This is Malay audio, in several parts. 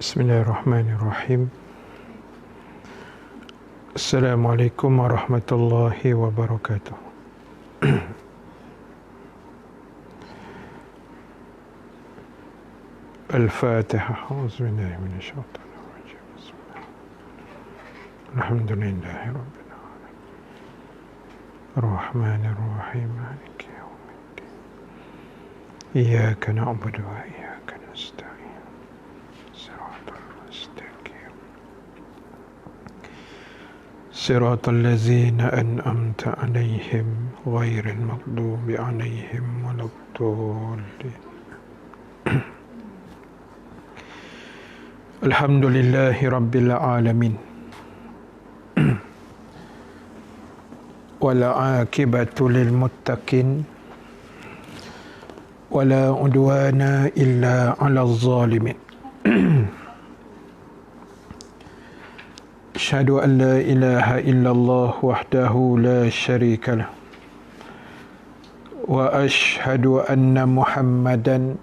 Bismillahirrahmanirrahim. Assalamualaikum warahmatullahi wabarakatuh. Al-Fatihah. Auzubillahi minasyaitonir rajim. Bismillah. Alhamdulillahi rabbil alamin. Ar-Rahmanir Rahim. Maliki yaumiddin. Iyyaka na'budu wa iyyaka nasta'in. صراط الذين أنعمت عليهم غير المغضوب عليهم ولا الضالين. الحمد لله رب العالمين والعاقبة للمتقين ولا عدوان إلا على الظالمين. أشهد أن لا إله إلا الله وحده لا شريك له وأشهد أن محمدا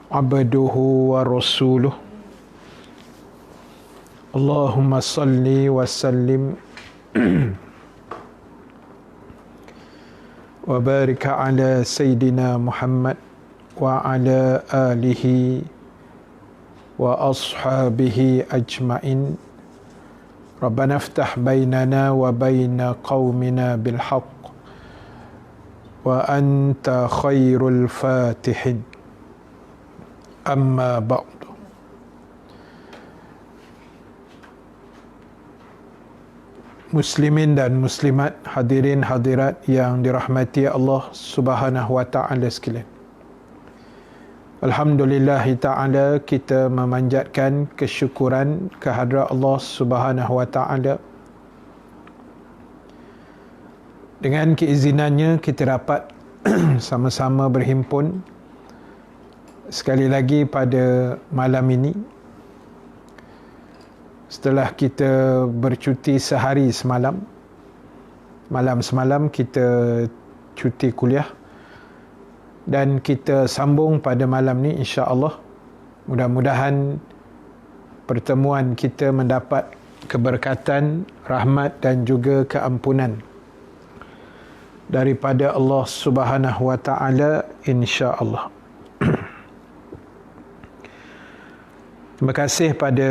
عبده ورسوله. اللهم صل وسلم وبارك على سيدنا محمد وعلى آله وأصحابه أجمعين. ربنا افتح بيننا وبين قومنا بالحق وأنت خير الفاتحين. أما بعد. Muslimin dan muslimat, hadirin hadirat yang dirahmati Allah Subhanahu wa taala sekalian. Alhamdulillahi ta'ala, kita memanjatkan kesyukuran kehadrat Allah Subhanahu wa ta'ala. Dengan keizinannya kita dapat sama-sama berhimpun sekali lagi pada malam ini. Setelah kita bercuti sehari semalam, malam semalam kita cuti kuliah, dan kita sambung pada malam ni insya-Allah. Mudah-mudahan pertemuan kita mendapat keberkatan, rahmat dan juga keampunan daripada Allah Subhanahu wa taala insya-Allah. Terima kasih pada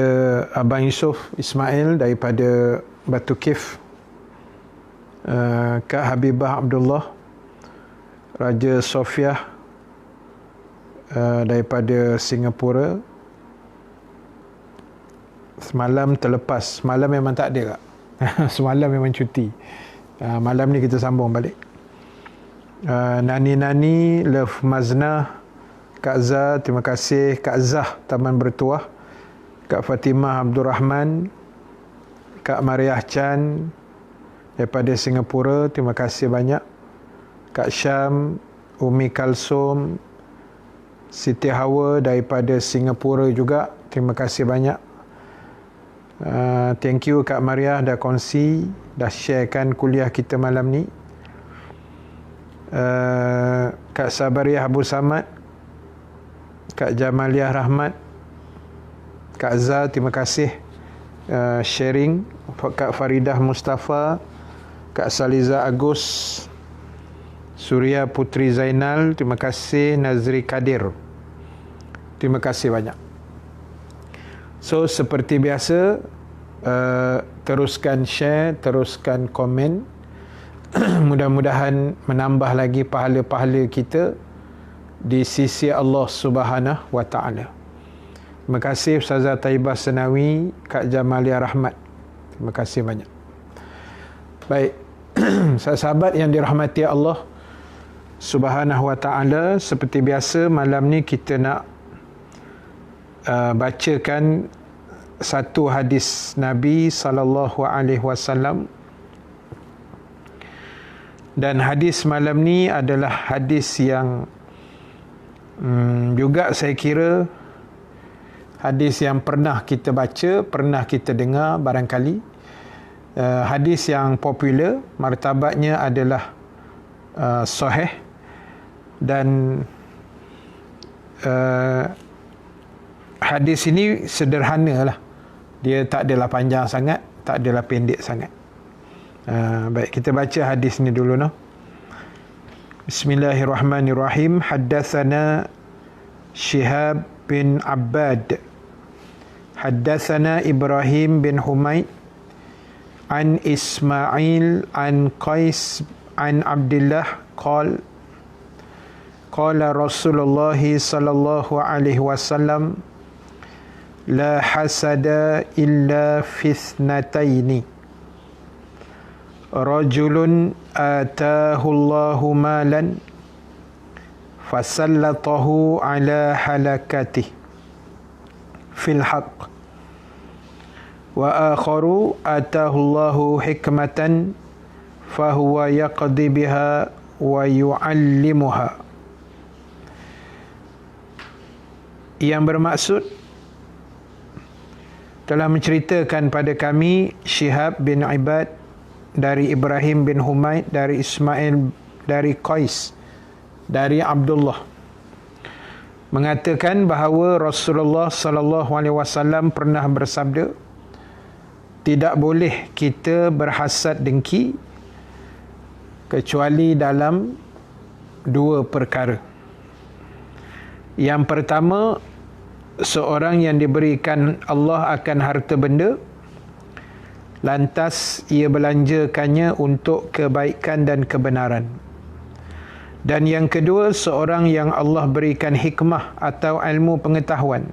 Abang Yusuf Ismail daripada Batu Kif, Kak Habibah Abdullah, Raja Sofia daripada Singapura. Semalam terlepas, semalam memang tak ada kak. Semalam memang cuti. Malam ni kita sambung balik. Nani Love Mazna, Kak Zah, terima kasih. Kak Zah Taman Bertuah, Kak Fatimah Abdul Rahman, Kak Mariah Chan daripada Singapura, terima kasih banyak. Kak Syam, Umi Kalsum, Siti Hawa daripada Singapura juga, terima kasih banyak. Thank you Kak Maria dah kongsi, dah sharekan kuliah kita malam ni. Kak Sabariah Abu Samad, Kak Jamaliah Rahmat, Kak Zah, terima kasih sharing. Kak Faridah Mustafa, Kak Saliza Agus, Surya Putri Zainal, terima kasih. Nazri Kadir, terima kasih banyak. So seperti biasa, teruskan share, teruskan komen. Mudah-mudahan menambah lagi pahala-pahala kita di sisi Allah Subhanahu wa taala. Terima kasih Ustazah Taibah Senawi, Kak Jamalia Rahmat, terima kasih banyak. Baik, sahabat yang dirahmati Allah Subhanahu wa ta'ala, seperti biasa malam ni kita nak bacakan satu hadis Nabi sallallahu alaihi wasallam. Dan hadis malam ni adalah hadis yang juga saya kira hadis yang pernah kita baca, pernah kita dengar barangkali. Hadis yang popular, martabatnya adalah sahih. Dan hadis ini sederhana lah. Dia tak adalah panjang sangat, tak adalah pendek sangat. Baik, kita baca hadis ni dulu, no. Bismillahirrahmanirrahim. Haddatsana Shihab bin Abbad, haddatsana Ibrahim bin Humaid, an Ismail an Qais an Abdullah qala qala Rasulullah sallallahu alaihi wasallam la hasada illa fi ithnataini rajulun ataahu Allahu malan fasallatahu ala halakatihi fil haqq wa akharu ataahu Allahu hikmatan fahuwa yaqdi biha wa yu'allimuha. Yang bermaksud telah menceritakan pada kami Shihab bin Ibad dari Ibrahim bin Humaid, dari Ismail, dari Qais, dari Abdullah, mengatakan bahawa Rasulullah sallallahu alaihi wasallam pernah bersabda, tidak boleh kita berhasad dengki kecuali dalam dua perkara. Yang pertama, seorang yang diberikan Allah akan harta benda, lantas ia belanjakannya untuk kebaikan dan kebenaran. Dan yang kedua, seorang yang Allah berikan hikmah atau ilmu pengetahuan,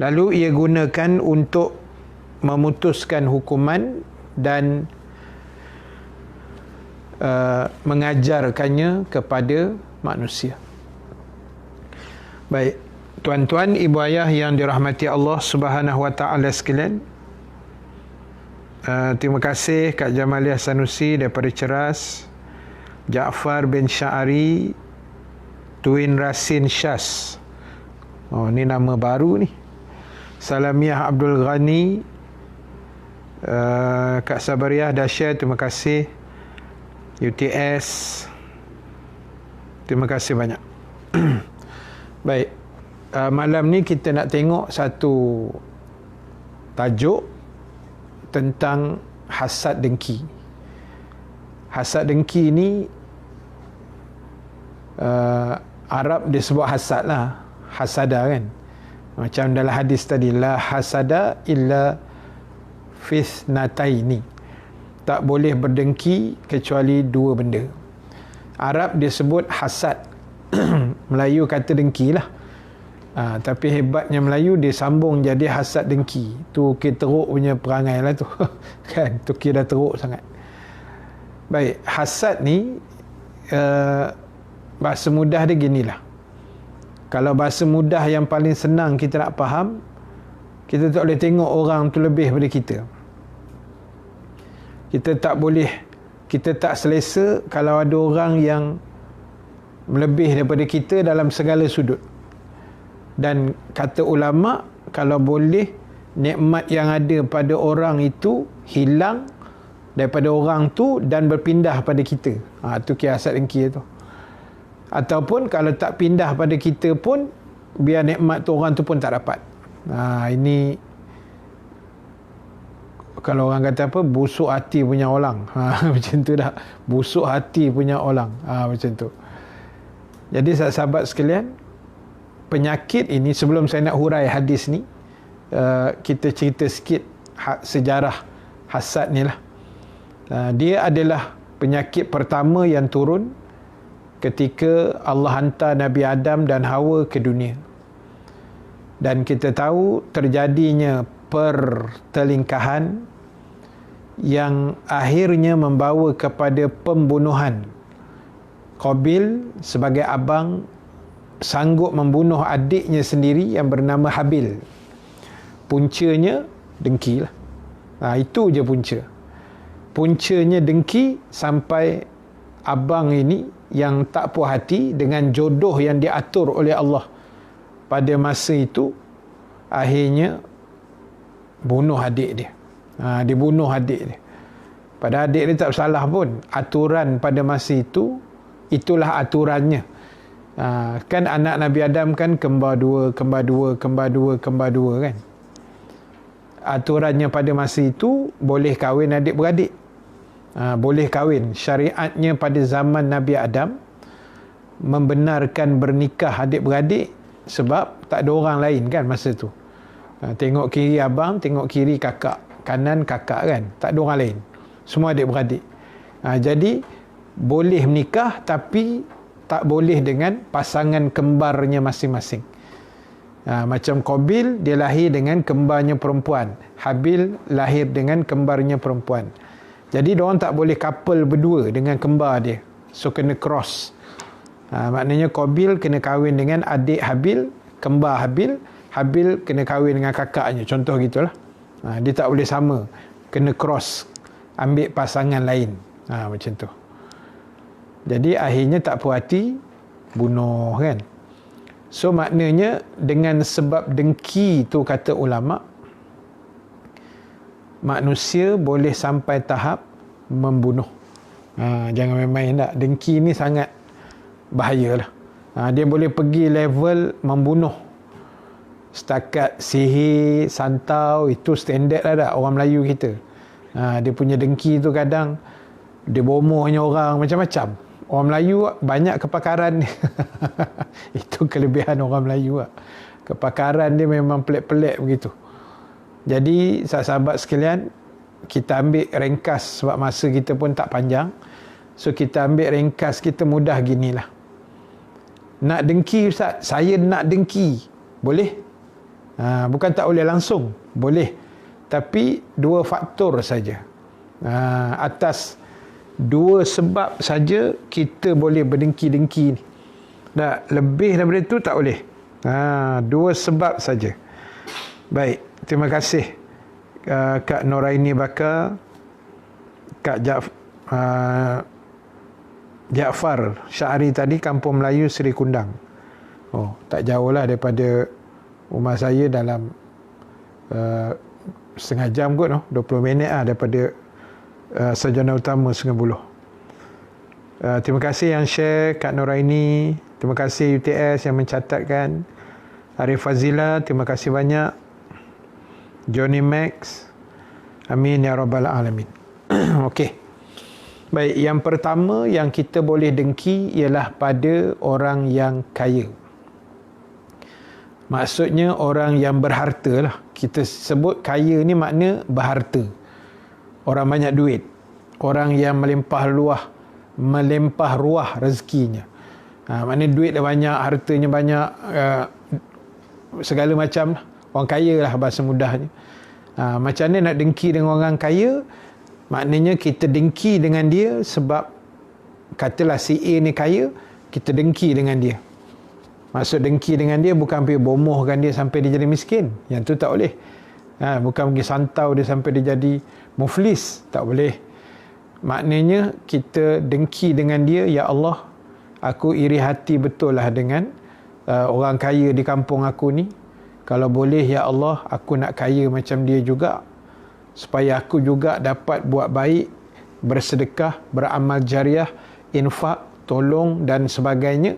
lalu ia gunakan untuk memutuskan hukuman dan mengajarkannya kepada manusia. Baik, tuan-tuan, ibu ayah yang dirahmati Allah Subhanahu wa taala sekalian, terima kasih Kak Jamaliah Sanusi daripada Ceras, Jaafar bin Syari, Twin Rasin Syas. Oh, ni nama baru ni. Salamiah Abdul Ghani, Kak Sabariah Dasyat, terima kasih. UTS, terima kasih banyak. Baik, malam ni kita nak tengok satu tajuk tentang hasad dengki. Hasad dengki ni Arab dia sebut hasad lah, hasada kan. Macam dalam hadis tadi, la hasada illa fithnataini, tak boleh berdengki kecuali dua benda. Arab dia sebut hasad, Melayu kata dengki lah. Tapi hebatnya Melayu dia sambung jadi hasad dengki. Tu kita teruk punya perangai lah tu. Kan, tu kira teruk sangat. Baik, hasad ni bahasa mudah dia ginilah. Kalau bahasa mudah yang paling senang kita nak faham, kita tak boleh tengok orang tu lebih daripada kita. Kita tak selesa kalau ada orang yang melebih daripada kita dalam segala sudut. Dan kata ulama, kalau boleh nikmat yang ada pada orang itu hilang daripada orang tu dan berpindah pada kita. Tu kira hasad dengki tu. Ataupun kalau tak pindah pada kita pun, biar nikmat tu orang tu pun tak dapat. Ini kalau orang kata apa, busuk hati punya orang. Macam tu dah, busuk hati punya orang. Macam tu. Jadi sahabat sekalian, penyakit ini, sebelum saya nak hurai hadis ni, kita cerita sikit sejarah hasad ni lah. Dia adalah penyakit pertama yang turun ketika Allah hantar Nabi Adam dan Hawa ke dunia. Dan kita tahu terjadinya pertelingkahan yang akhirnya membawa kepada pembunuhan. Qabil sebagai abang sanggup membunuh adiknya sendiri yang bernama Habil. Puncanya dengki lah. Itu je punca. Puncanya dengki sampai abang ini yang tak puas hati dengan jodoh yang diatur oleh Allah pada masa itu, akhirnya bunuh adik dia. Dia bunuh adik dia. Padahal adik dia tak salah pun. Aturan pada masa itu, itulah aturannya. Kan anak Nabi Adam kan kembar dua kan. Aturannya pada masa itu boleh kahwin adik-beradik. Boleh kahwin. Syariatnya pada zaman Nabi Adam membenarkan bernikah adik-beradik sebab tak ada orang lain kan masa tu. Tengok kiri abang, tengok kiri kakak, kanan kakak kan. Tak ada orang lain. Semua adik-beradik. Jadi boleh menikah tapi tak boleh dengan pasangan kembarnya masing-masing. Macam Qabil, dia lahir dengan kembarnya perempuan. Habil lahir dengan kembarnya perempuan. Jadi diorang tak boleh couple berdua dengan kembar dia. So kena cross. Maknanya Qabil kena kahwin dengan adik Habil, kembar Habil. Habil kena kahwin dengan kakaknya. Contoh gitulah. Dia tak boleh sama. Kena cross. Ambil pasangan lain. Macam tu. Jadi akhirnya tak puas hati, bunuh kan. So maknanya dengan sebab dengki tu, kata ulama, manusia boleh sampai tahap membunuh. Jangan main-main tak. Dengki ni sangat bahayalah. Dia boleh pergi level membunuh. Setakat sihir, santau, itu standard lah dah orang Melayu kita. Dia punya dengki tu kadang dia bomohnya orang macam-macam. Orang Melayu banyak kepakaran dia. Itu kelebihan orang Melayu lah. Kepakaran dia memang pelik-pelik begitu. Jadi sahabat sekalian, kita ambil ringkas sebab masa kita pun tak panjang. So kita ambil ringkas kita mudah ginilah. Nak dengki Ustaz, saya nak dengki. Boleh? Bukan tak boleh langsung. Boleh. Tapi dua faktor saja. Atas dua sebab saja kita boleh berdengki-dengki ni. Tak, lebih daripada itu tak boleh. Dua sebab saja. Baik, terima kasih Kak Noraini Bakar, Kak Jaafar Syahri tadi, Kampung Melayu Seri Kundang. Tak jauh lah daripada rumah saya, dalam setengah jam kot, 20 minit lah daripada Sarjana Utama Sungai Buloh. Terima kasih yang share, Kak Noraini. Terima kasih UTS yang mencatatkan. Arif Fazila, terima kasih banyak. Johnny Max, amin ya rabbal alamin. Okey. Baik, yang pertama yang kita boleh dengki ialah pada orang yang kaya. Maksudnya orang yang berharta lah. Kita sebut kaya ni makna berharta. Orang banyak duit. Orang yang melimpah ruah rezekinya. Maknanya duit dia banyak, hartanya banyak, segala macam lah. Orang kaya lah bahasa mudahnya. Macam mana nak dengki dengan orang kaya? Maknanya kita dengki dengan dia sebab katalah si A ni kaya, kita dengki dengan dia. Maksud dengki dengan dia bukan pergi bomohkan dia sampai dia jadi miskin. Yang tu tak boleh. Bukan pergi santau dia sampai dia jadi muflis. Tak boleh. Maknanya kita dengki dengan dia, ya Allah, aku iri hati betul lah dengan orang kaya di kampung aku ni. Kalau boleh, ya Allah, aku nak kaya macam dia juga, supaya aku juga dapat buat baik, bersedekah, beramal jariah, infak, tolong dan sebagainya.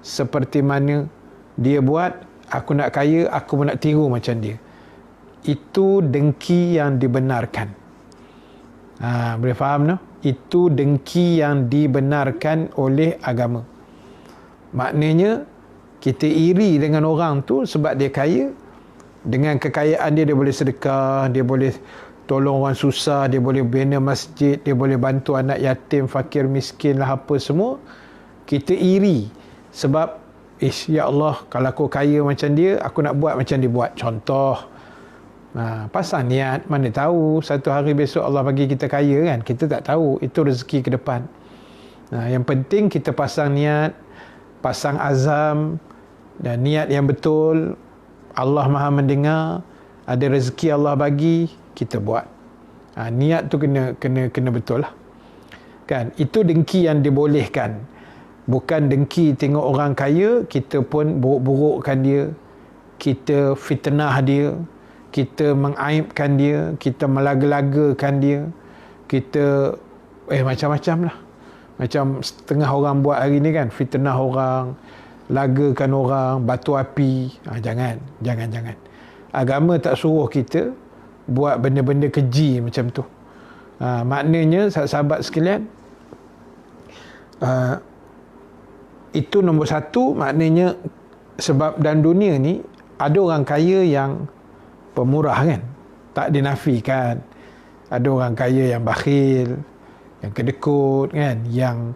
Seperti mana dia buat, aku nak kaya, aku pun nak tiru macam dia. Itu dengki yang dibenarkan. Boleh faham no? Itu dengki yang dibenarkan oleh agama. Maknanya kita iri dengan orang tu sebab dia kaya. Dengan kekayaan dia, dia boleh sedekah, dia boleh tolong orang susah, dia boleh bina masjid, dia boleh bantu anak yatim, fakir, miskin lah, apa semua. Kita iri sebab ya Allah, kalau aku kaya macam dia, aku nak buat macam dia buat. Contoh, pasang niat, mana tahu satu hari besok Allah bagi kita kaya kan. Kita tak tahu, itu rezeki ke depan. Yang penting kita pasang niat, pasang azam, dan niat yang betul. Allah Maha mendengar, ada rezeki Allah bagi, kita buat. Niat tu kena betul lah. Kan? Itu dengki yang dibolehkan. Bukan dengki tengok orang kaya, kita pun buruk-burukkan dia, kita fitnah dia, kita mengaibkan dia, kita melaga-lagakan dia, kita macam-macam lah. Macam setengah orang buat hari ni kan, fitnah orang, lagakan orang, batu api. Jangan. Agama tak suruh kita buat benda-benda keji macam tu. Maknanya sahabat sekalian, itu nombor satu. Maknanya sebab dalam dunia ni ada orang kaya yang pemurah kan, tak dinafikan. Ada orang kaya yang bakhil, yang kedekut kan, yang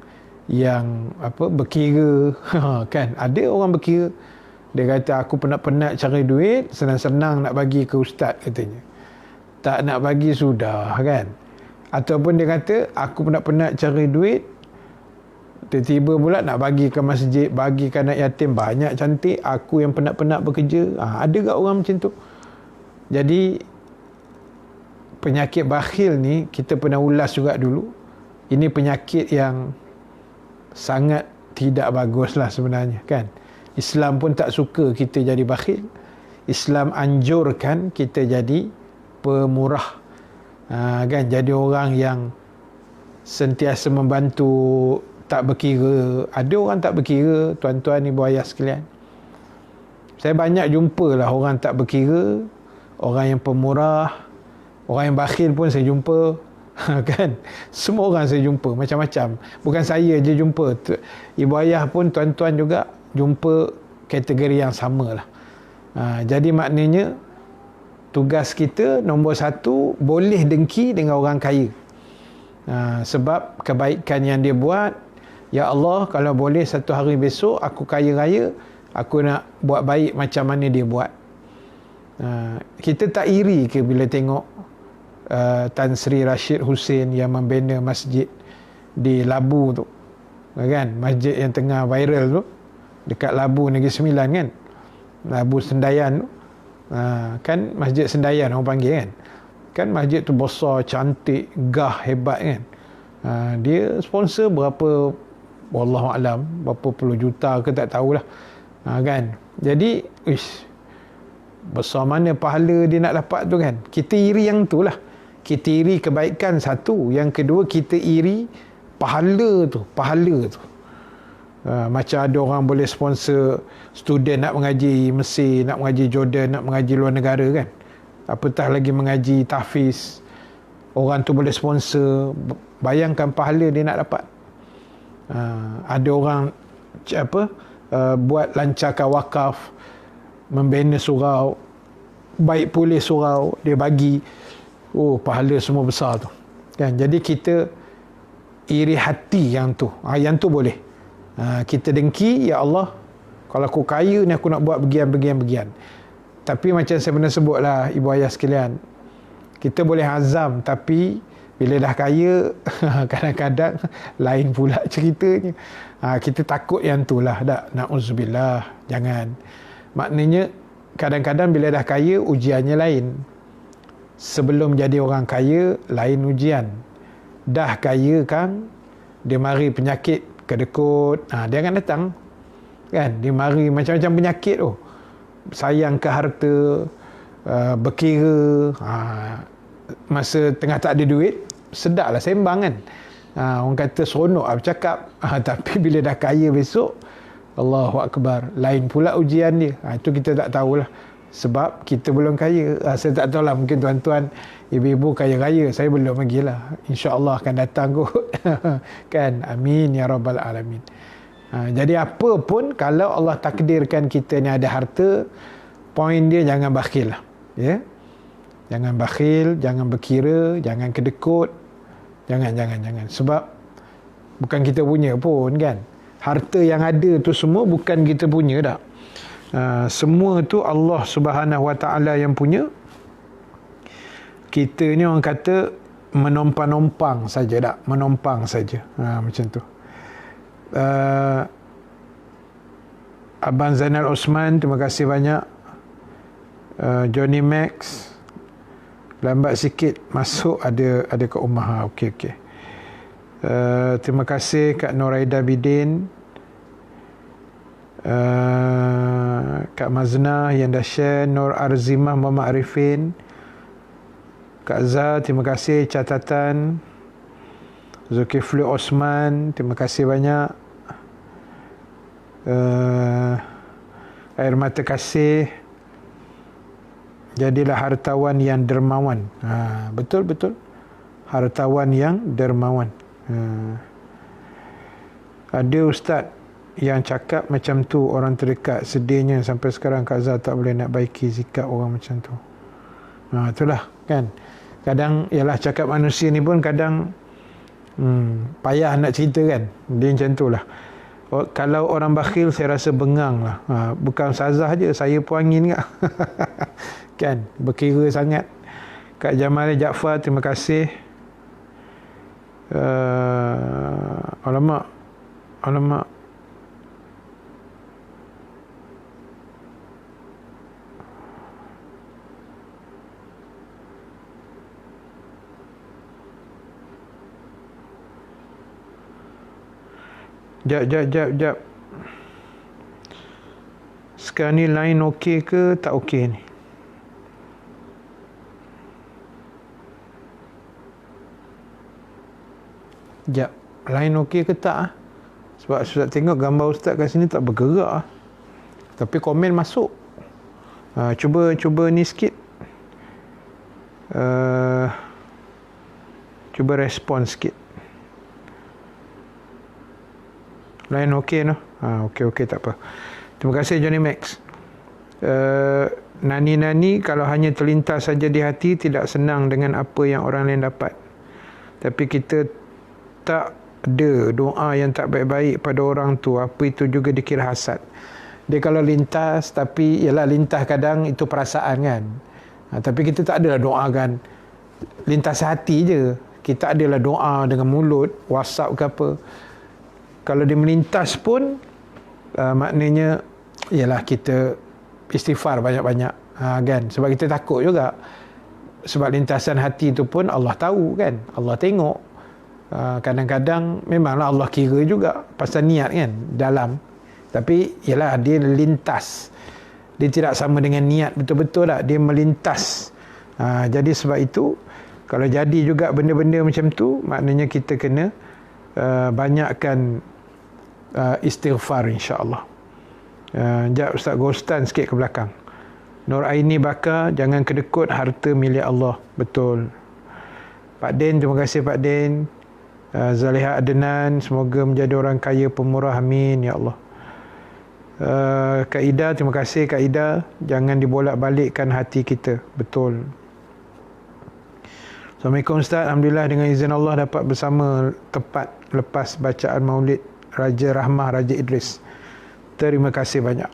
berkira kan. Ada orang berkira, dia kata aku penat-penat cari duit, senang-senang nak bagi ke ustaz katanya, tak nak bagi sudah kan. Ataupun dia kata aku penat-penat cari duit, tiba-tiba pula nak bagi ke masjid, bagi ke anak yatim banyak cantik, aku yang penat-penat bekerja. Ada tak orang macam tu? Jadi penyakit bakhil ni kita pernah ulas juga dulu. Ini penyakit yang sangat tidak baguslah sebenarnya kan. Islam pun tak suka kita jadi bakhil. Islam anjurkan kita jadi pemurah. Kan, jadi orang yang sentiasa membantu, tak berkira. Ada orang tak berkira, tuan-tuan ibu ayah sekalian. Saya banyak jumpa lah orang tak berkira, orang yang pemurah, orang yang bakhil pun saya jumpa. Kan, semua orang saya jumpa macam-macam, bukan saya je jumpa, ibu ayah pun, tuan-tuan juga jumpa kategori yang sama lah. Jadi maknanya tugas kita nombor satu, boleh dengki dengan orang kaya. Sebab kebaikan yang dia buat, ya Allah, kalau boleh satu hari besok aku kaya raya, aku nak buat baik macam mana dia buat. Kita tak iri ke bila tengok Tan Sri Rashid Hussein yang membina masjid di Labu tu kan, masjid yang tengah viral tu dekat Labu Negeri Sembilan kan, Labu Sendayan tu. Kan masjid Sendayan orang panggil kan masjid tu besar, cantik, gah, hebat kan. Dia sponsor berapa, wallahualam, berapa puluh juta ke tak tahulah. Kan, jadi besar mana pahala dia nak dapat tu kan. Kita iri yang tu lah. Kita iri kebaikan satu, yang kedua kita iri pahala tu. Macam ada orang boleh sponsor student nak mengaji Mesir, nak mengaji Jordan, nak mengaji luar negara kan, apatah lagi mengaji tahfiz. Orang tu boleh sponsor, bayangkan pahala dia nak dapat. Ada orang buat lancarkan wakaf, membina surau, baik pulih surau, dia bagi, pahala semua besar tu kan. Jadi kita iri hati yang tu, yang tu boleh. Kita dengki, ya Allah, kalau aku kaya ni aku nak buat bagian. Tapi macam saya pernah sebut lah ibu ayah sekalian, kita boleh azam, tapi bila dah kaya kadang-kadang lain pula ceritanya. Kita takut yang tu lah, na'udzubillah, jangan. Maknanya kadang-kadang bila dah kaya ujiannya lain. Sebelum jadi orang kaya lain ujian. Dah kaya kan, dia mari penyakit kedekut, dia akan datang kan. Dia mari macam-macam penyakit tu, sayang ke harta, berkira, masa tengah tak ada duit sedaplah sembang kan. Orang kata seronok bercakap, tapi bila dah kaya besok, Allahu Akbar, lain pula ujian dia. Itu kita tak tahulah, sebab kita belum kaya. Saya tak tahulah, mungkin tuan-tuan ibu-ibu kaya raya, saya belum lagi lah, insya-Allah akan datang kot. Kan, amin ya rabbal alamin. Jadi apa pun, kalau Allah takdirkan kita ni ada harta, poin dia jangan bakhil lah, ya. Jangan bakhil, jangan berkira, jangan kedekut, jangan. Sebab bukan kita punya pun kan. Harta yang ada tu semua bukan kita punya dah. Semua tu Allah Subhanahu Wa Taala yang punya. Kita ni orang kata menompang-nompang saja dak, menompang saja. Macam tu. Abang Zainal Osman, terima kasih banyak. Johnny Max, lambat sikit masuk, ada kat rumah. Okey. Terima kasih Kak Noraida Bidin, Kak Mazna yang dah share, Nur Arzimah Muhammad Arifin, Kak Zah, terima kasih catatan. Zulkifli Osman, terima kasih banyak. Air mata kasih, jadilah hartawan yang dermawan. Betul-betul hartawan yang dermawan. Ada ustaz yang cakap macam tu, orang terdekat, sedihnya sampai sekarang Kak Zah tak boleh nak baiki sikap orang macam tu. Itulah kan, kadang ialah cakap manusia ni pun kadang payah nak cerita kan, dia macam tu lah. Kalau orang bakhil saya rasa bengang lah. Bukan Ustazah je, saya pun angin kat. Kan, berkira sangat. Kak Jamal Jaafar, terima kasih. Alamak. Jap. Sekarang ni line okey ke tak okey ni? Jap, line okey ke tak? Sebab Ustaz tengok gambar Ustaz kat sini tak bergerak. Tapi komen masuk. Cuba ni sikit. Cuba respon sikit. Line okey no? Okey, tak apa. Terima kasih Johnny Max. Nani kalau hanya terlintas saja di hati, tidak senang dengan apa yang orang lain dapat. Tapi kita tak ada doa yang tak baik-baik pada orang tu, apa itu juga dikira hasad. Dia kalau lintas, tapi ialah lintas kadang itu perasaan kan. Tapi kita tak adalah doakan lintas hati je. Kita adalah doa dengan mulut, WhatsApp ke apa. Kalau dia melintas pun maknanya ialah kita istighfar banyak-banyak, kan, sebab kita takut juga. Sebab lintasan hati tu pun Allah tahu kan, Allah tengok. Kadang-kadang memanglah Allah kira juga pasal niat kan dalam, tapi ialah dia lintas, dia tidak sama dengan niat betul-betul lah, dia melintas. Jadi sebab itu kalau jadi juga benda-benda macam tu, maknanya kita kena banyakkan istighfar insya-Allah. Sekejap Ustaz Ghostan sikit ke belakang. Nur Aini Bakar, jangan kedekut harta milik Allah. Betul. Pak Den, terima kasih Pak Den. Zaliha Adnan, semoga menjadi orang kaya pemurah, amin ya Allah. Kak Ida, terima kasih Kak Ida, jangan dibolak-balikkan hati kita. Betul. Assalamualaikum Ustaz, alhamdulillah dengan izin Allah dapat bersama tepat lepas bacaan Maulid Raja Rahmah Raja Idris. Terima kasih banyak.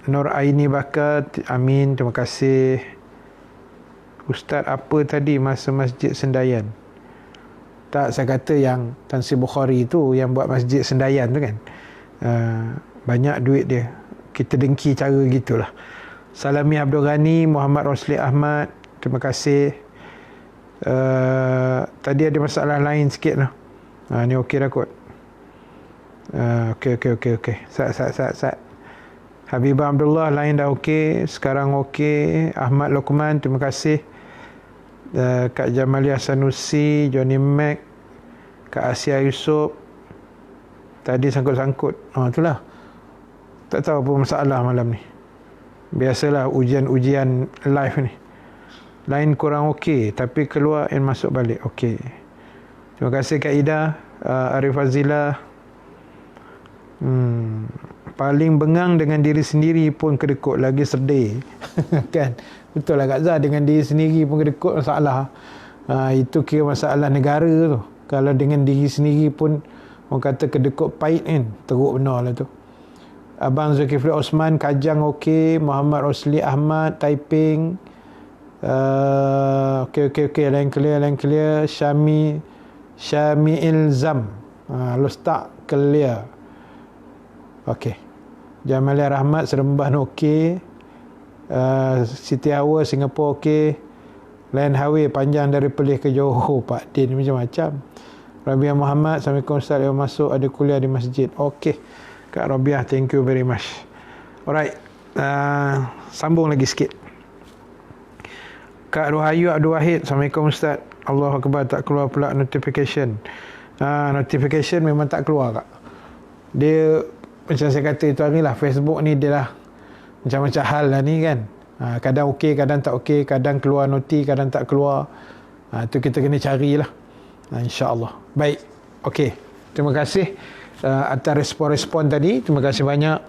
Nur Aini Bakar, amin, terima kasih. Ustaz apa tadi masa Masjid Sendayan? Tak, saya kata yang Tan Sri Bukhari tu yang buat Masjid Sendayan tu kan. Banyak duit dia. Kita dengki cara gitulah. Salami Abdul Ghani, Muhammad Rosli Ahmad, terima kasih. Tadi ada masalah lain sikit lah. Ni okey dah kot. Okey. Sat. Habibah Abdullah, lain dah okey, sekarang okey. Ahmad Lokman, terima kasih. Kak Jamalia Sanusi, Johnny Mac, Kak Asia Yusof. Tadi sangkut-sangkut. Itulah. Tak tahu apa masalah malam ni. Biasalah ujian live ni. Lain kurang okey, tapi keluar and masuk balik. Okey. Terima kasih Kak Ida. Arif Azila. Paling bengang dengan diri sendiri pun kedekut, lagi sedih. Kan? Betul lah Kak Zah, dengan diri sendiri pun kedekut masalah. Itu kira masalah negara tu. Kalau dengan diri sendiri pun orang kata kedekut pahit kan, teruk benar lah tu. Abang Zulkifli Osman, Kajang okey. Muhammad Rosli Ahmad, Taiping. Okey, line clear. Syami Ilzam, Lustak clear. Okey. Jamalia Rahmat, Seremban okey. Siti Hawa, Singapura okey. Line highway panjang dari Perlis ke Johor, Pak Din macam-macam. Rabiah Muhammad, Assalamualaikum Ustaz, dia masuk ada kuliah di masjid. Okey. Kak Rabiah, thank you very much. Alright. Sambung lagi sikit. Kak Ruhayu Abdul Wahid, Assalamualaikum Ustaz. Allahu Akbar, tak keluar pula notification. Notification memang tak keluar Kak. Dia macam saya kata itu hari lah, Facebook ni dia lah macam-macam hal lah ni kan. Kadang okey, kadang tak okey, kadang keluar noti, kadang tak keluar. Tu kita kena carilah. InsyaAllah. Baik. Okey. Terima kasih atas respon-respon tadi. Terima kasih banyak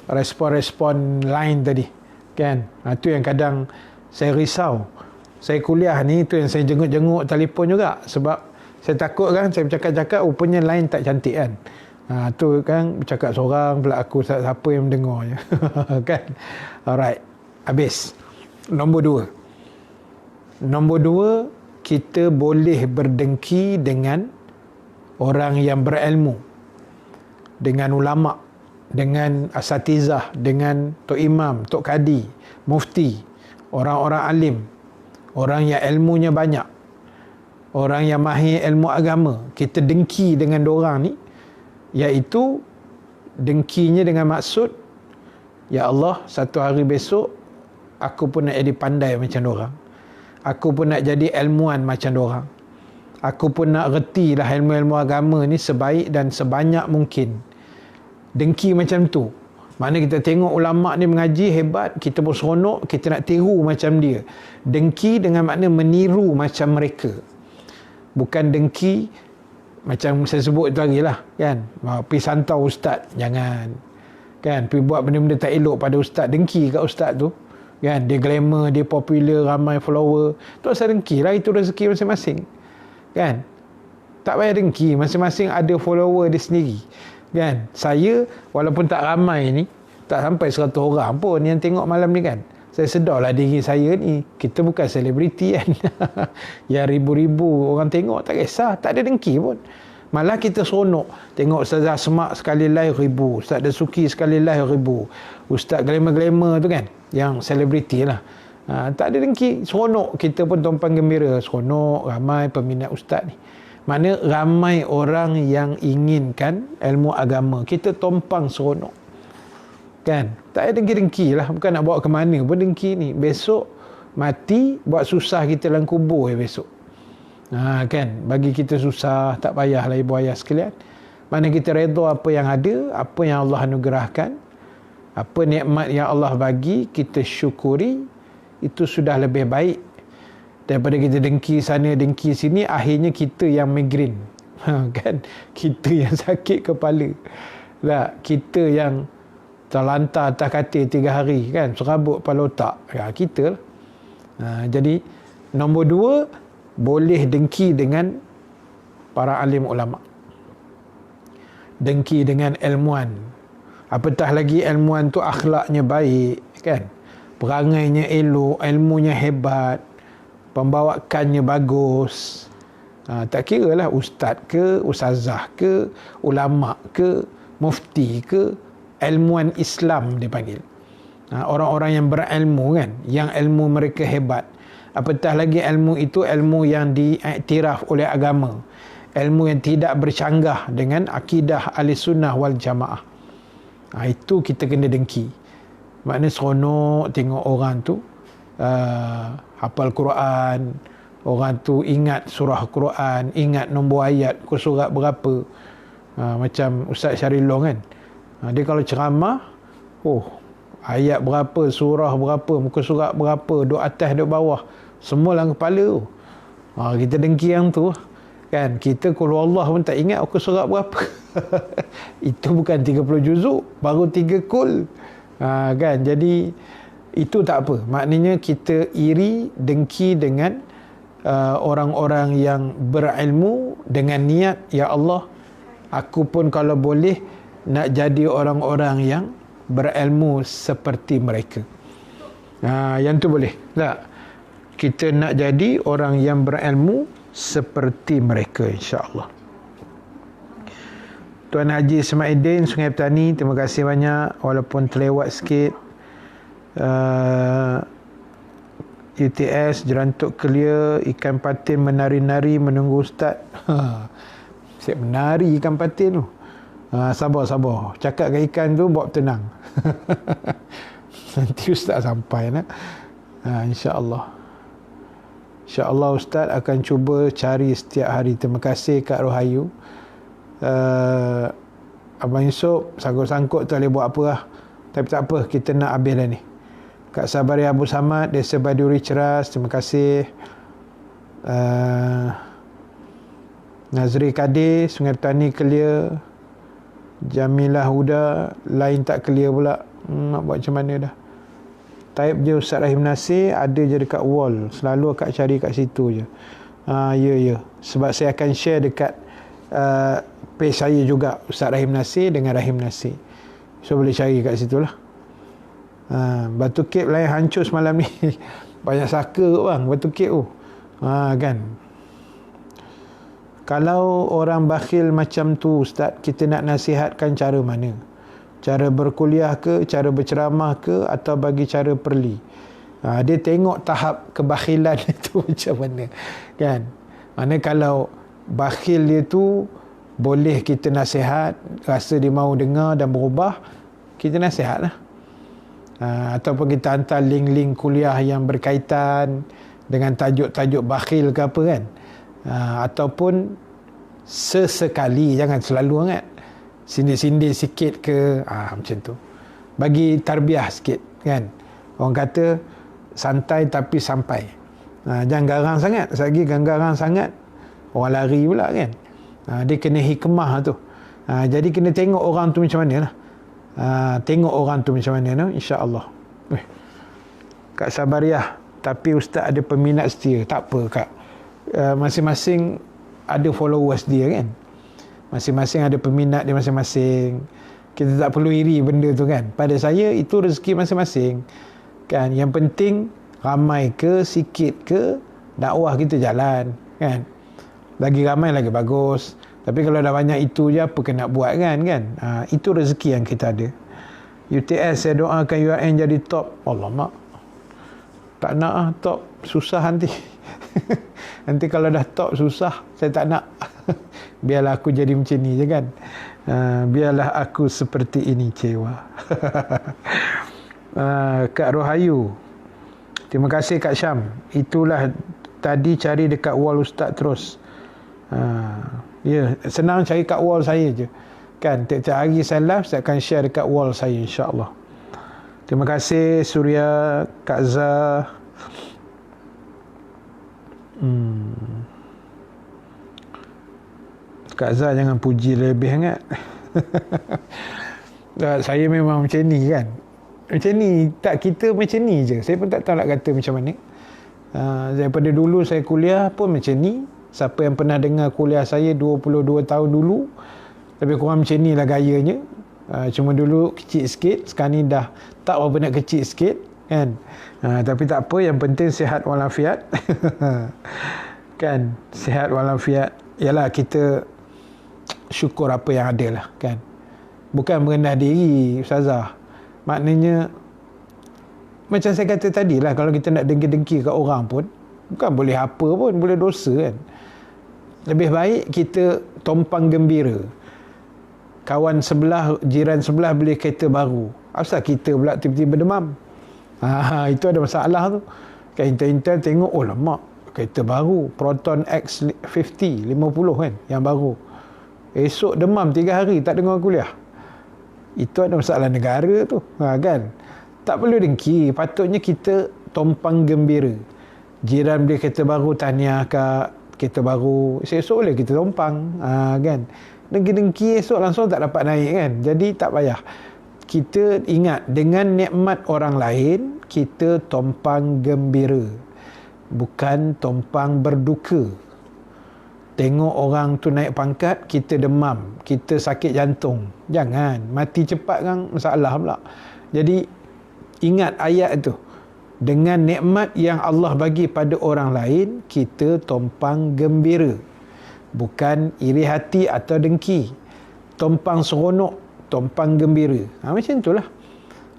respon-respon lain tadi. Kan? Tu yang kadang saya risau. Saya kuliah ni, tu yang saya jenguk-jenguk telefon juga. Sebab saya takut kan, saya bercakap-cakap, rupanya lain tak cantik kan. Tu kan, bercakap seorang pula aku, siapa yang mendengar je. Kan? Alright. Habis. Nombor 2, kita boleh berdengki dengan orang yang berilmu, dengan ulama', dengan asatizah, dengan tok imam, tok kadi, mufti, orang-orang alim, orang yang ilmunya banyak, orang yang mahir ilmu agama. Kita dengki dengan diorang ni, iaitu dengkinya dengan maksud, ya Allah, satu hari besok aku pun nak jadi pandai macam diorang, aku pun nak jadi ilmuwan macam diorang, aku pun nak reti lah ilmu-ilmu agama ni sebaik dan sebanyak mungkin. Dengki macam tu. Mana kita tengok ulama' ni mengaji hebat, kita pun seronok, kita nak tiru macam dia. Dengki dengan makna meniru macam mereka. Bukan dengki macam saya sebut tu lagi lah kan. Pergi santau ustaz, jangan. Kan, pergi buat benda-benda tak elok pada ustaz, dengki kat ustaz tu. Kan, dia glamour, dia popular, ramai follower. Tu asal dengki lah, itu rezeki masing-masing. Kan? Tak payah dengki, masing-masing ada follower dia sendiri. Kan? Saya walaupun tak ramai ni, tak sampai 100 orang pun yang tengok malam ni kan. Saya sedarlah diri saya ni, kita bukan selebriti kan. Yang ribu-ribu orang tengok, tak kisah, tak ada dengki pun. Malah kita seronok tengok Ustaz Asma' sekali live 1000, Ustaz Dasuki sekali live 1000, Ustaz glamour-glamour tu kan, yang selebriti lah. Tak ada dengki, seronok. Kita pun tumpang gembira, seronok, ramai peminat ustaz ni. Mana ramai orang yang inginkan ilmu agama, kita tumpang seronok. Kan? Tak ada dengki-dengki lah, bukan nak bawa ke mana pun dengki ni. Besok mati, buat susah kita dalam kubur besok. Kan? Bagi kita susah, tak payahlah ibu ayah sekalian. Mana kita redha apa yang ada, apa yang Allah anugerahkan, apa nikmat yang Allah bagi, kita syukuri, itu sudah lebih baik daripada kita dengki sana, dengki sini, akhirnya kita yang migrain. Kan? Kita yang sakit kepala. Tak, kita yang terlantar atas katil 3 hari kan, serabut kepala otak. Kita lah. Jadi nombor 2, boleh dengki dengan para alim ulama', dengki dengan ilmuwan. Apatah lagi ilmuwan tu akhlaknya baik kan, perangainya elok, ilmunya hebat, pembawakannya bagus. Tak kira lah ustaz ke, ustazah ke, ulama' ke, mufti ke, ilmuwan Islam dia panggil. Orang-orang yang berilmu kan, yang ilmu mereka hebat. Apatah lagi ilmu itu ilmu yang diiktiraf oleh agama, ilmu yang tidak bercanggah dengan akidah Ahlussunnah wal Jamaah. Itu kita kena dengki. Maknanya seronok tengok orang tu hafal Quran, orang tu ingat surah Quran, ingat nombor ayat, muka surat berapa. Macam Ustaz Syarilong kan, dia kalau ceramah, ayat berapa, surah berapa, muka surat berapa, duk atas duk bawah, semua dalam kepala tu. Kita dengki yang tu kan. Kita kalau Allah pun tak ingat muka surat berapa. Itu bukan 30 juzuk, baru 3 kul. Kan, jadi itu tak apa. Maknanya kita iri, dengki dengan orang-orang yang berilmu dengan niat, ya Allah, aku pun kalau boleh nak jadi orang-orang yang berilmu seperti mereka. Yang tu boleh tak? Kita nak jadi orang yang berilmu seperti mereka, insya-Allah. Tuan Haji Ismaidin Sungai Petani, terima kasih banyak walaupun terlewat sikit. UTS Jerantuk clear, ikan patin menari-nari menunggu ustaz. Siap menari ikan patin tu. Sabar. Cakap dengan ikan tu, buat tenang. Nanti ustaz sampai nak. InsyaAllah. InsyaAllah ustaz akan cuba cari setiap hari. Terima kasih Kak Rohayu. Abang Yusof sangkut-sangkut tu boleh buat apa lah, tapi tak apa, kita nak habis dah ni. Kak Sabari Abu Samad, Desa Baduri Ceras, terima kasih. Nazri Kadir, Sungai Petani clear. Jamilah Huda, lain tak clear pula. Nak buat macam mana dah. Type je Ustaz Rahim Nasir, ada je dekat wall. Selalu akak cari kat situ je. Ya. Sebab saya akan share dekat page saya juga, Ustaz Rahim Nasir dengan Rahim Nasir. So boleh cari kat situ lah. Batu Cape lain hancur semalam ni. Banyak saka kot bang, Batu Cape tu. Kan. Kalau orang bakhil macam tu Ustaz, kita nak nasihatkan cara mana? Cara berkuliah ke, cara berceramah ke, atau bagi cara perli? Dia tengok tahap kebakhilan itu macam mana, kan? Mana kalau bakhil dia tu boleh kita nasihat, rasa dia mau dengar dan berubah, kita nasihat lah. Ataupun kita hantar link-link kuliah yang berkaitan dengan tajuk-tajuk bakhil ke apa kan. Ataupun sesekali, jangan selalu sangat, sindir-sindir sikit ke, macam tu, bagi tarbiyah sikit kan. Orang kata santai tapi sampai. Jangan garang sangat. Lagi garang sangat orang lari pula kan. Dia kena hikmah tu. Jadi kena tengok orang tu macam mana lah. Tengok orang tu macam mana no? InsyaAllah. Kak Sabariah, tapi Ustaz ada peminat setia. Tak apa Kak, masing-masing ada followers dia kan. Masing-masing ada peminat dia masing-masing. Kita tak perlu iri benda tu kan. Pada saya itu rezeki masing-masing kan. Yang penting ramai ke sikit ke, dakwah kita jalan kan. Lagi ramai lagi bagus. Tapi kalau dah banyak itu je, apa kena buat kan. Itu rezeki yang kita ada. UTS saya doakan URN jadi top. Allah mak, tak nak top, susah nanti. Nanti kalau dah top susah, saya tak nak. Biarlah aku jadi macam ni je kan. Biarlah aku seperti ini cewa. Kak Rohayu, terima kasih Kak Syam. Itulah tadi cari dekat wall Ustaz terus. Ya, senang cari kat wall saya je kan. Tiap-tiap hari saya live, saya akan share dekat wall saya insya-Allah. Terima kasih Surya, Kak Zah. Kak Zah jangan puji lebih sangat. Saya memang macam ni kan. Macam ni, tak, kita macam ni je. Saya pun tak tahu nak kata macam mana. Daripada dulu saya kuliah pun macam ni. Siapa yang pernah dengar kuliah saya 22 tahun dulu, lebih kurang macam ni lah gayanya. Cuma dulu kecil sikit, sekarang ni dah tak berapa nak kecil sikit kan. Tapi tak apa, yang penting sihat walafiat. Kan, sihat walafiat. Yalah, kita syukur apa yang ada lah kan. Bukan merendah diri Ustazah. Maknanya macam saya kata tadi lah, kalau kita nak dengki-dengki kat orang pun bukan boleh apa pun, boleh dosa kan. Lebih baik kita tompang gembira. Kawan sebelah, jiran sebelah beli kereta baru, asal kita pula tiba-tiba demam. Itu ada masalah tu. Kat Intel tengok, oh lama, kereta baru Proton X50 50 kan, yang baru. Esok demam 3 hari tak dengar kuliah. Itu ada masalah negara tu, kan. Tak perlu dengki, patutnya kita tompang gembira. Jiran beli kereta baru, tahniah Kak, kereta baru. Esok boleh kita tompang, kan. Dengki-dengki esok langsung tak dapat naik kan. Jadi tak payah. Kita ingat, dengan nikmat orang lain, kita tompang gembira, bukan tompang berduka. Tengok orang tu naik pangkat, kita demam, kita sakit jantung. Jangan, mati cepat kan masalah pula. Jadi ingat ayat tu. Dengan nikmat yang Allah bagi pada orang lain, kita tompang gembira, bukan iri hati atau dengki. Tompang seronok, tompang gembira. Macam itulah.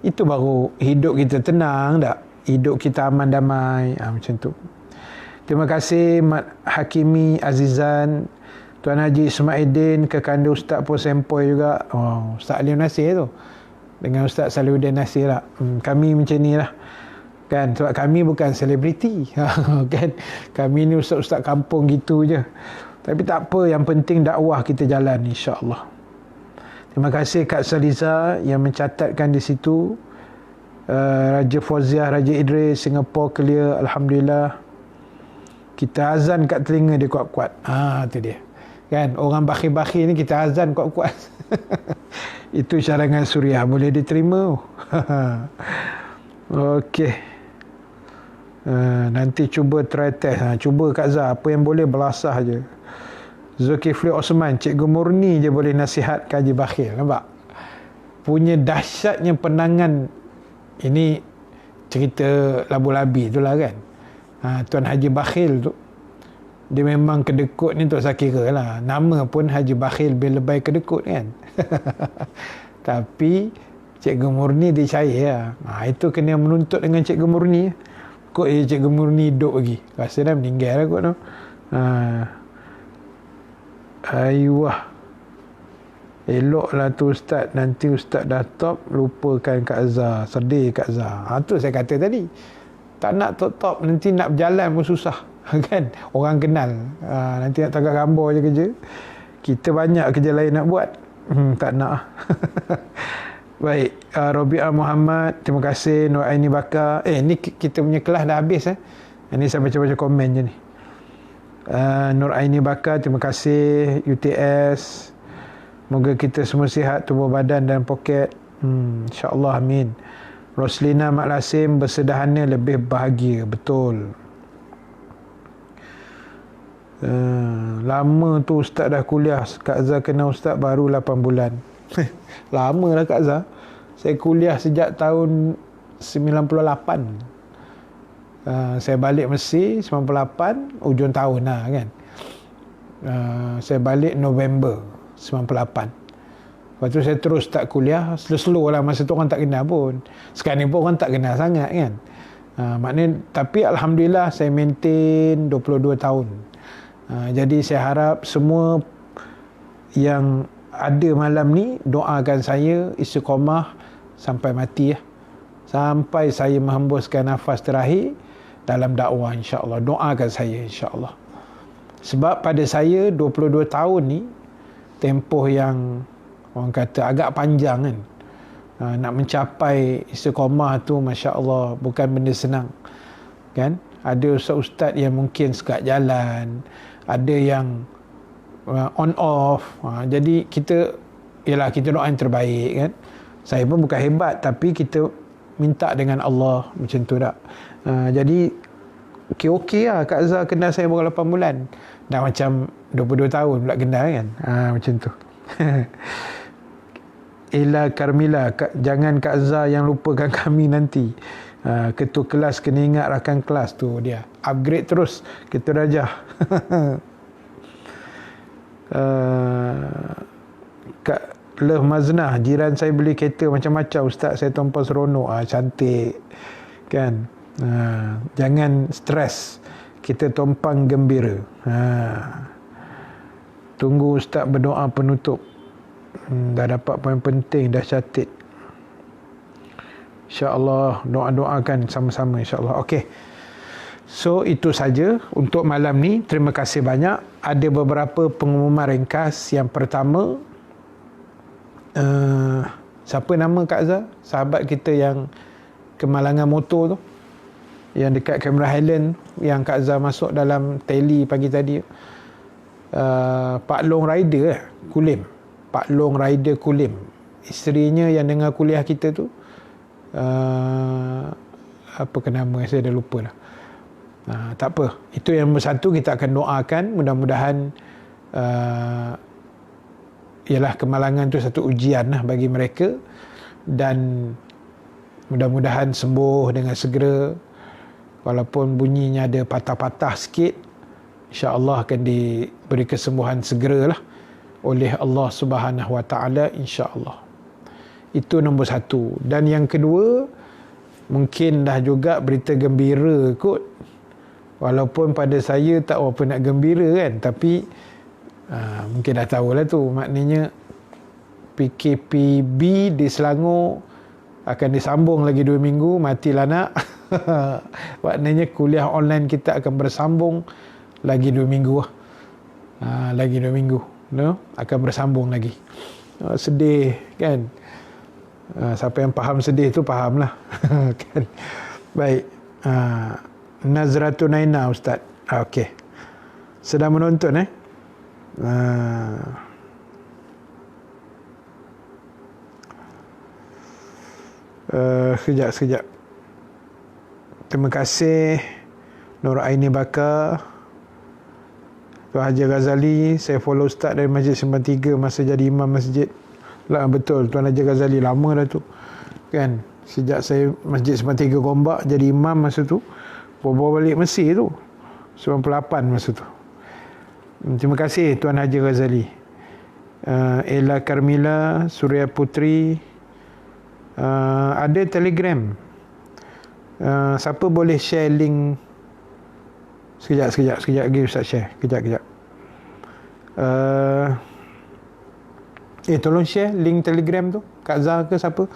Itu baru hidup kita tenang tak? Hidup kita aman damai. Macam tu. Terima kasih Mat Hakimi Azizan, Tuan Haji Ismaiddin, kekanda Ustaz pun sempoi juga. Ustaz Alim Nasir tu dengan Ustaz Salihuddin Nasir lah. Kami macam ni lah kan, sebab kami bukan selebriti. Kan, kami ni ustaz-ustaz kampung gitu je. Tapi tak apa, yang penting dakwah kita jalan, insya-Allah. Terima kasih Kak Saliza yang mencatatkan di situ. Raja Fauziah, Raja Idris, Singapore clear, alhamdulillah. Kita azan kat telinga dia kuat-kuat. Tu dia. Kan, orang bakhil-bakhil ni kita azan kuat-kuat. Itu cadangan Suriah, boleh diterima. Okey. Nanti cuba try test. Cuba Kak Zah, apa yang boleh belasah je. Zulkifli Osman, Cikgu Murni je boleh nasihat Haji Bakhil. Nampak? Punya dahsyatnya penangan. Ini cerita labu-labi tu lah kan. Tuan Haji Bakhil tu, dia memang kedekut ni tu saya kira lah. Nama pun Haji Bakhil bin Lebay Kedekut kan. Tapi Cikgu Murni dicaya lah. Itu kena menuntut dengan Cikgu Murni. Kok Cikgu Murni hidup lagi. Rasa dah meninggal lah kot tu. Ayuh. Eloklah tu Ustaz. Nanti Ustaz dah top, lupakan Kak Azhar. Sedih Kak Azhar. Tu saya kata tadi. Tak nak top, nanti nak berjalan pun susah. Kan? Orang kenal. Nanti nak tagak gambar je kerja. Kita banyak kerja lain nak buat. Tak nak. Baik. Robiah Muhammad, terima kasih. Nur Aini Bakar. Ni kita punya kelas dah habis. Ini saya baca-baca komen je ni. Nur Aini Bakar, terima kasih. UTS. Moga kita semua sihat, tubuh badan dan poket. InsyaAllah, amin. Roslina Mak Lasim, bersederhana lebih bahagia. Betul. Lama tu Ustaz dah kuliah. Kak Zah kenal Ustaz baru 8 bulan. Lama lah Kak Zah. Saya kuliah sejak tahun 98. Saya balik Mesir 98, ujung tahun lah kan. Saya balik November 98. Lepas tu saya terus start kuliah. Slow-slow lah, masa tu orang tak kenal pun. Sekarang ni pun orang tak kenal sangat kan. Maknanya, tapi Alhamdulillah saya maintain 22 tahun. Jadi saya harap semua yang ada malam ni doakan saya istiqamah sampai mati ya. Sampai saya menghembuskan nafas terakhir dalam dakwah, insya-Allah. Doakan saya, insya-Allah. Sebab pada saya 22 tahun ni tempoh yang orang kata agak panjang kan. Nak mencapai istiqamah tu, masya-Allah, bukan benda senang. Kan? Ada ustaz-ustaz yang mungkin sekat jalan, ada yang on off. Jadi kita doa yang terbaik kan. Saya pun bukan hebat, tapi kita minta dengan Allah macam tu tak. Jadi okey lah Kak Zah kenal saya baru 8 bulan. Dah macam 22 tahun pula kenal kan. Macam tu. Ella Carmila, jangan Kak Zah yang lupakan kami nanti. Ketua kelas kena ingat rakan kelas tu dia. Upgrade terus Ketua Rajah. Kak Leh Maznah, jiran saya beli kereta macam-macam Ustaz, saya tumpang seronok. Cantik kan. Jangan stres, kita tumpang gembira. Tunggu Ustaz berdoa penutup. Dah dapat poin penting, dah catat. InsyaAllah, doa-doakan sama-sama insyaAllah. Okey. So, itu saja untuk malam ni. Terima kasih banyak. Ada beberapa pengumuman ringkas. Yang pertama, siapa nama Kak Zah? Sahabat kita yang kemalangan motor tu, yang dekat Cameron Highland, yang Kak Zah masuk dalam tele pagi tadi. Pak Long Rider Kulim. Pak Long Rider Kulim. Isterinya yang dengar kuliah kita tu, apa ke nama, saya dah lupa lah. Tak apa, itu yang nombor satu. Kita akan doakan mudah-mudahan ialah kemalangan tu satu ujian lah bagi mereka, dan mudah-mudahan sembuh dengan segera. Walaupun bunyinya ada patah-patah sikit, insya-Allah akan diberi kesembuhan segeralah oleh Allah Subhanahu Wa Taala, insya-Allah. Itu nombor satu. Dan yang kedua, mungkin dah juga berita gembira kot. Walaupun pada saya tak apa nak gembira kan, tapi mungkin dah tahulah tu. Maknanya PKPB di Selangor akan disambung lagi 2 minggu. Matilah nak. Maknanya kuliah online kita akan bersambung lagi 2 minggu lah. lagi 2 minggu, akan bersambung lagi. Sedih kan. Siapa yang faham sedih tu faham lah. Kan. Baik. Nazratun Aina Ustaz. Okey. Sedang menonton sekejap. Terima kasih Nur Aini Bakar, Tuan Haji Ghazali. Saya follow Ustaz dari Masjid Simpang 3 masa jadi imam masjid. Lah betul, Tuan Haji Ghazali lama dah tu. Kan? Sejak saya Masjid Simpang 3 Gombak jadi imam masa tu, bawa balik Mesir tu. 98 masa tu. Terima kasih Tuan Haji Ghazali. Ella Carmila, Surya Putri. Ada Telegram. Siapa boleh share link? Sekejap lagi Ustaz share. Kejap. Tolong share link Telegram tu. Kak Zah ke siapa?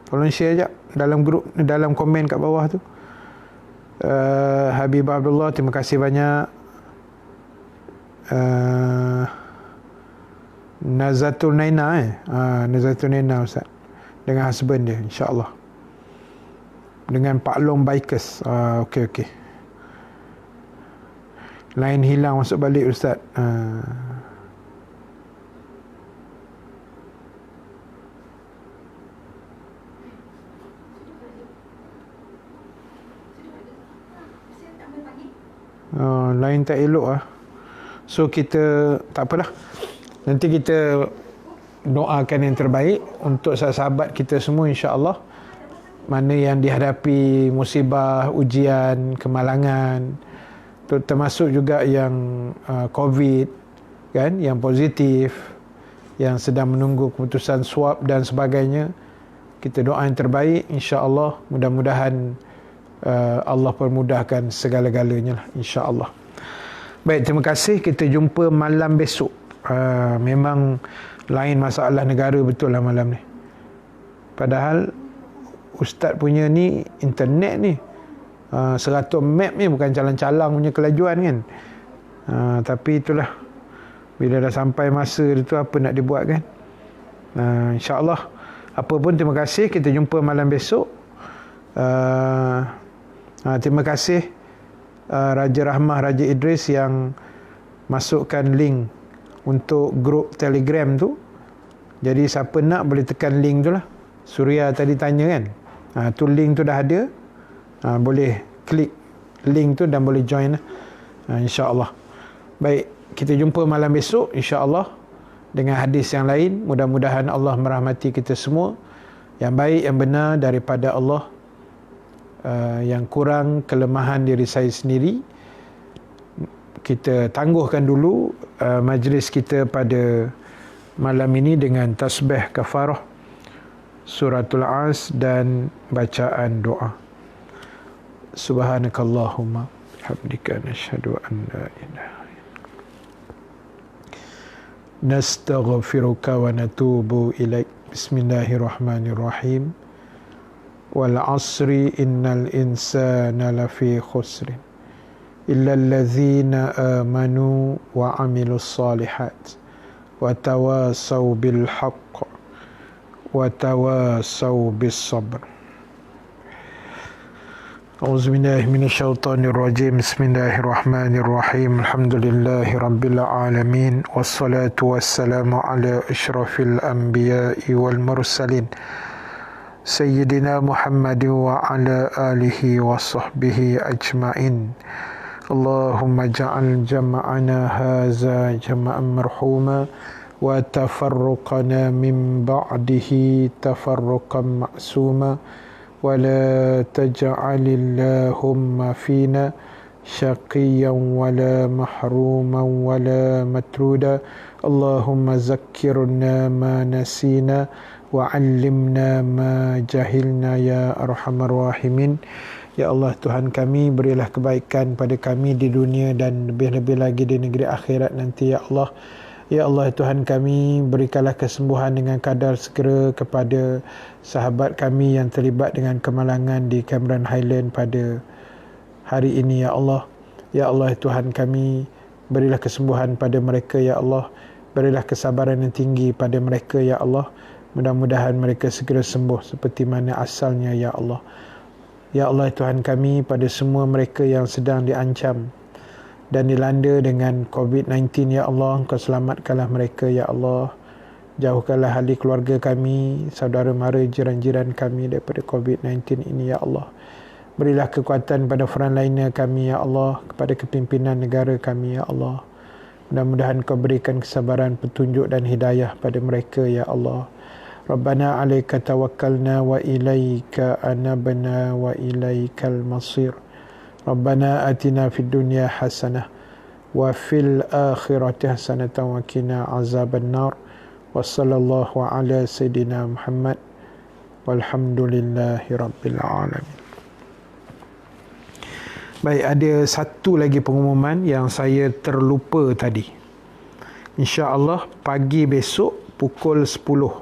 Tolong share sekejap dalam grup, dalam komen kat bawah tu. Habibah Abdullah, terima kasih banyak. Nazatul Naina Nazatul Naina Ustaz, dengan husband dia, insya-Allah. Dengan Pak Long Bikers. Okey. Lain hilang masuk balik Ustaz. Lain tak elok So kita tak apalah. Nanti kita doakan yang terbaik untuk sahabat kita semua, insya-Allah. Mana yang dihadapi musibah, ujian, kemalangan, termasuk juga yang COVID kan, yang positif, yang sedang menunggu keputusan swab dan sebagainya. Kita doa yang terbaik, insya-Allah. Mudah-mudahan Allah permudahkan segala-galanya lah, insya-Allah. Baik, terima kasih. Kita jumpa malam besok. Memang lain masalah negara betul lah malam ni. Padahal Ustaz punya ni internet ni 100 map ni bukan calang-calang punya kelajuan kan. Tapi itulah, bila dah sampai masa itu, apa nak dibuat kan. InsyaAllah. Apa pun, terima kasih. Kita jumpa malam besok. Terima kasih Raja Rahmah, Raja Idris yang masukkan link untuk grup Telegram tu. Jadi siapa nak boleh tekan link tu lah. Surya tadi tanya kan. Tu link tu dah ada. Boleh klik link tu dan boleh join lah. InsyaAllah. Baik, kita jumpa malam besok insya-Allah dengan hadis yang lain. Mudah-mudahan Allah merahmati kita semua. Yang baik, yang benar daripada Allah. Yang kurang, kelemahan diri saya sendiri. Kita tangguhkan dulu majlis kita pada malam ini dengan tasbih kafarah, suratul As dan bacaan doa. Subhanakallahumma hamdika nashhadu an la ilaha nastaghfiruka wa natubu ilaik. Bismillahirrahmanirrahim. Wal 'asri innal insana lafi khusrin illa allazina amanu wa 'amilus solihat wa tawasaw bil haqq wa tawasaw bis sabr. A'udzubillahi minasyaitonir rajim. Bismillahirrahmanirrahim. Alhamdulillahi rabbil alamin wassalatu wassalamu ala asyrafil anbiya'i wal mursalin Sayyidina Muhammad wa ala alihi wa sahbihi ajma'in. Allahumma ja'al jama'ana haza jama'an marhuma wa tafarruqana min ba'dihi tafarruqan ma'suma wa la taj'alillahumma fina syaqiyan wa la mahruman wa la matruda. Allahumma zakkirna ma nasina wa 'allimna ma jahilna ya arhamar rahimin. Ya Allah, Tuhan kami, berilah kebaikan pada kami di dunia dan lebih-lebih lagi di negeri akhirat nanti ya Allah. Ya Allah, Tuhan kami, berikanlah kesembuhan dengan kadar segera kepada sahabat kami yang terlibat dengan kemalangan di Cameron Highland pada hari ini ya Allah. Ya Allah, Tuhan kami, Berilah kesembuhan pada mereka ya Allah. Berilah kesabaran yang tinggi pada mereka ya Allah. Mudah-mudahan mereka segera sembuh seperti mana asalnya ya Allah. Ya Allah Tuhan kami, pada semua mereka yang sedang diancam dan dilanda dengan COVID-19 ya Allah, Engkau selamatkanlah mereka ya Allah. Jauhkanlah ahli keluarga kami, saudara mara, jiran-jiran kami daripada COVID-19 ini ya Allah. Berilah kekuatan pada frontliner kami ya Allah, kepada kepimpinan negara kami ya Allah. Mudah-mudahan Kau berikan kesabaran, petunjuk dan hidayah pada mereka ya Allah. Rabbana alaika tawakkalna wa ilaika anabna wa ilaikal masir. Rabbana atina fid dunya hasanah wa fil akhirati hasanatan wa qina azaban nar. Wa sallallahu ala sayidina Muhammad walhamdulillahi rabbil alamin. Baik, ada satu lagi pengumuman yang saya terlupa tadi. InsyaAllah pagi besok pukul 10.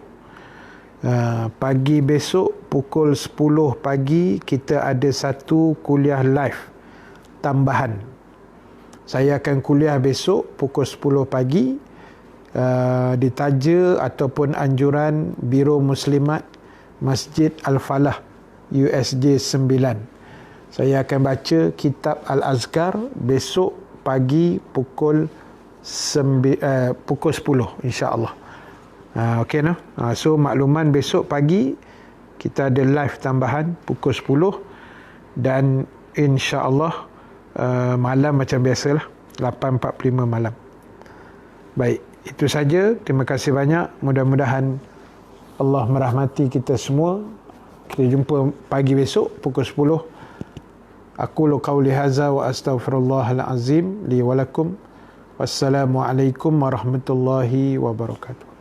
Pagi besok pukul 10 pagi kita ada satu kuliah live tambahan. Saya akan kuliah besok pukul 10 pagi ditaja ataupun anjuran Biro Muslimat Masjid Al-Falah USJ 9. Saya akan baca kitab Al-Azkar besok pagi pukul 10 insya-Allah. Okey no? So makluman besok pagi kita ada live tambahan pukul 10 dan insya-Allah malam macam biasalah 8.45 malam. Baik, itu saja. Terima kasih banyak. Mudah-mudahan Allah merahmati kita semua. Kita jumpa pagi besok pukul 10. Aqulu qawli hadza wa astaghfirullahal azim li wa lakum. Wassalamualaikum warahmatullahi wabarakatuh.